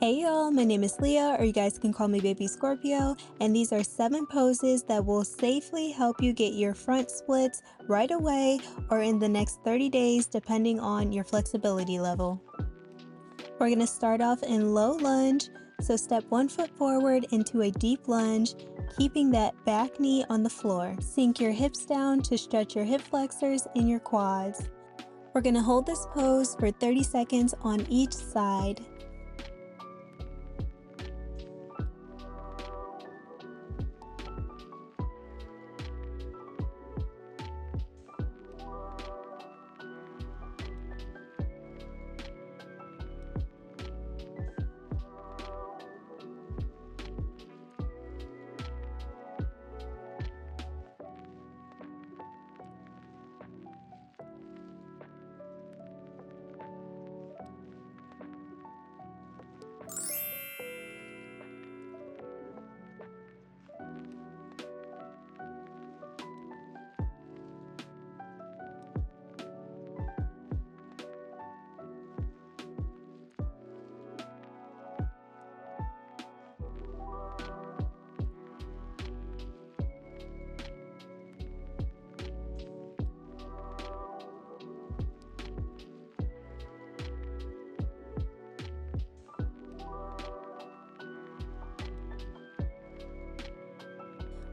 Hey y'all, my name is Leah, or you guys can call me Baby Scorpio, and these are 7 poses that will safely help you get your front splits right away or in the next 30 days depending on your flexibility level. We're going to start off in low lunge, so step 1 foot forward into a deep lunge, keeping that back knee on the floor. Sink your hips down to stretch your hip flexors and your quads. We're going to hold this pose for 30 seconds on each side.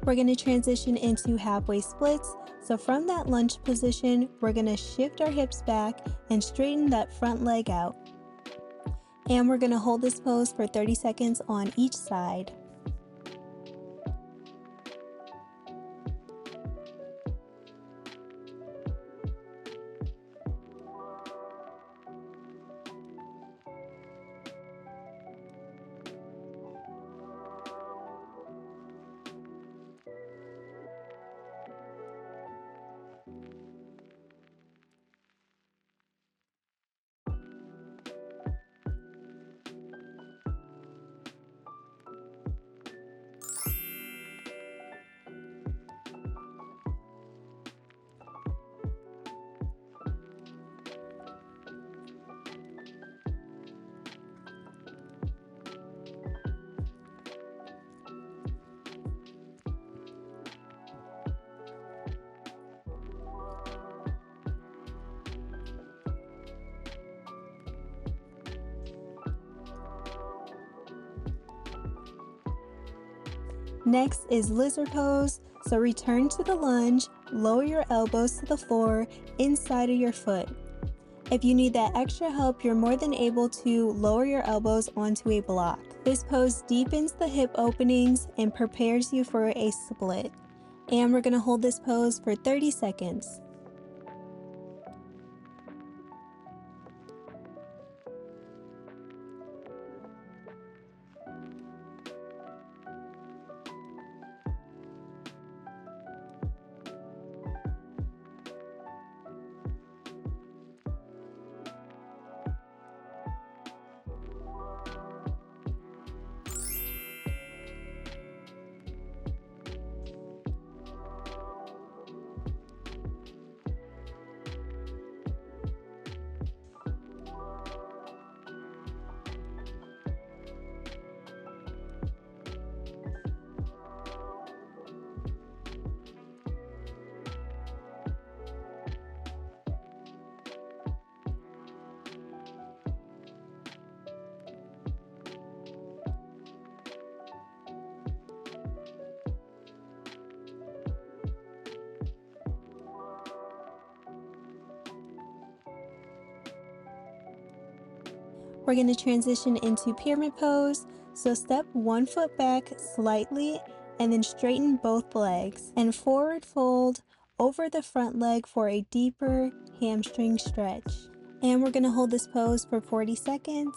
We're going to transition into halfway splits. So from that lunge position, we're going to shift our hips back and straighten that front leg out. And we're going to hold this pose for 30 seconds on each side. Next is lizard pose. So return to the lunge, lower your elbows to the floor inside of your foot. If you need that extra help, you're more than able to lower your elbows onto a block. This pose deepens the hip openings and prepares you for a split. And we're going to hold this pose for 30 seconds. We're going to transition into pyramid pose. So step 1 foot back slightly and then straighten both legs and forward fold over the front leg for a deeper hamstring stretch. And we're going to hold this pose for 40 seconds.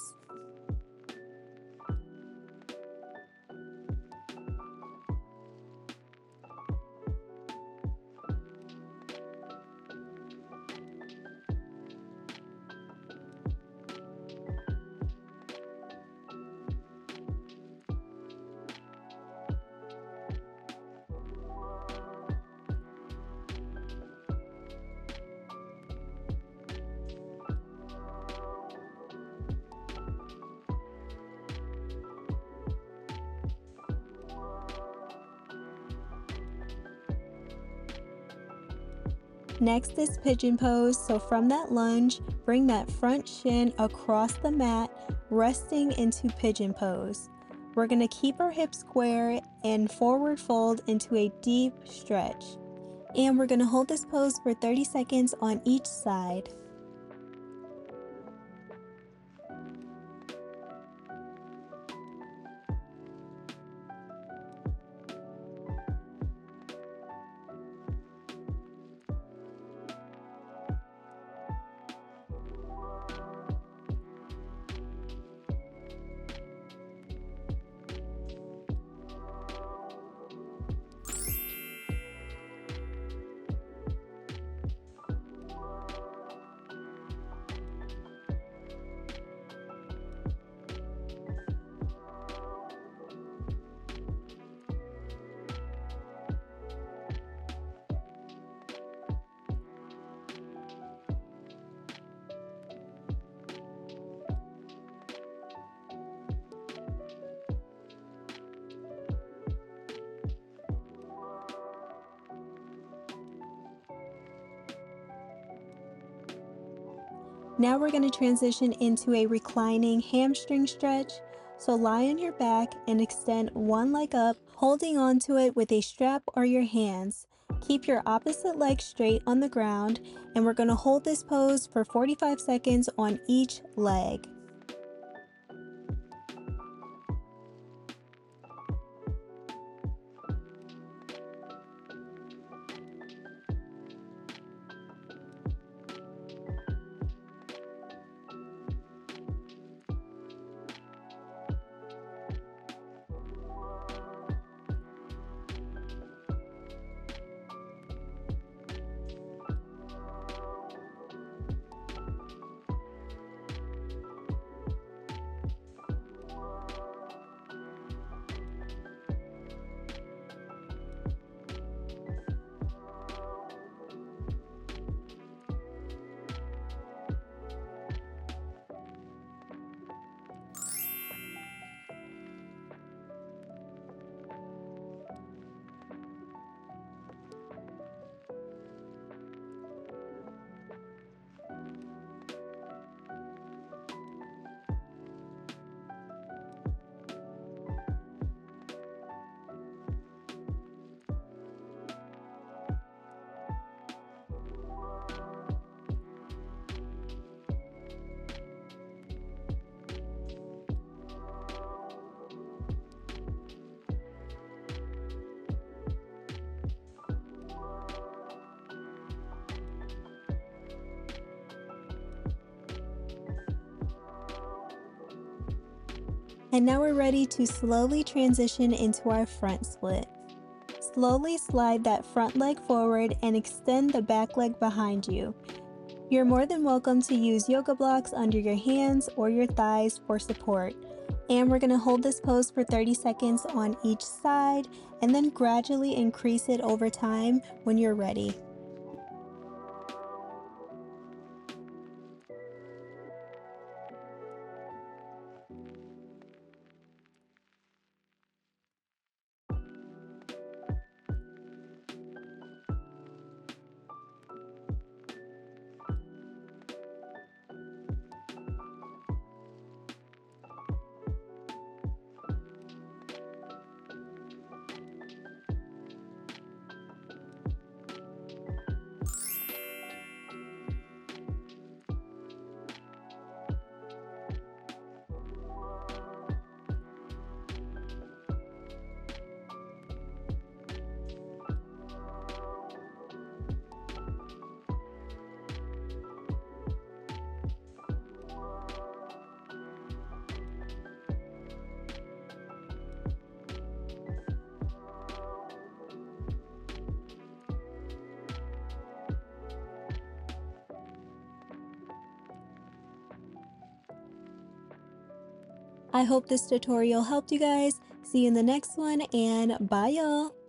Next is pigeon pose, so from that lunge, bring that front shin across the mat, resting into pigeon pose. We're going to keep our hips square and forward fold into a deep stretch. And we're going to hold this pose for 30 seconds on each side. Now we're going to transition into a reclining hamstring stretch. So lie on your back and extend one leg up, holding onto it with a strap or your hands. Keep your opposite leg straight on the ground, and we're going to hold this pose for 45 seconds on each leg. And now we're ready to slowly transition into our front split. Slowly slide that front leg forward and extend the back leg behind you. You're more than welcome to use yoga blocks under your hands or your thighs for support. And we're going to hold this pose for 30 seconds on each side and then gradually increase it over time when you're ready. I hope this tutorial helped you guys. See you in the next one, and bye y'all!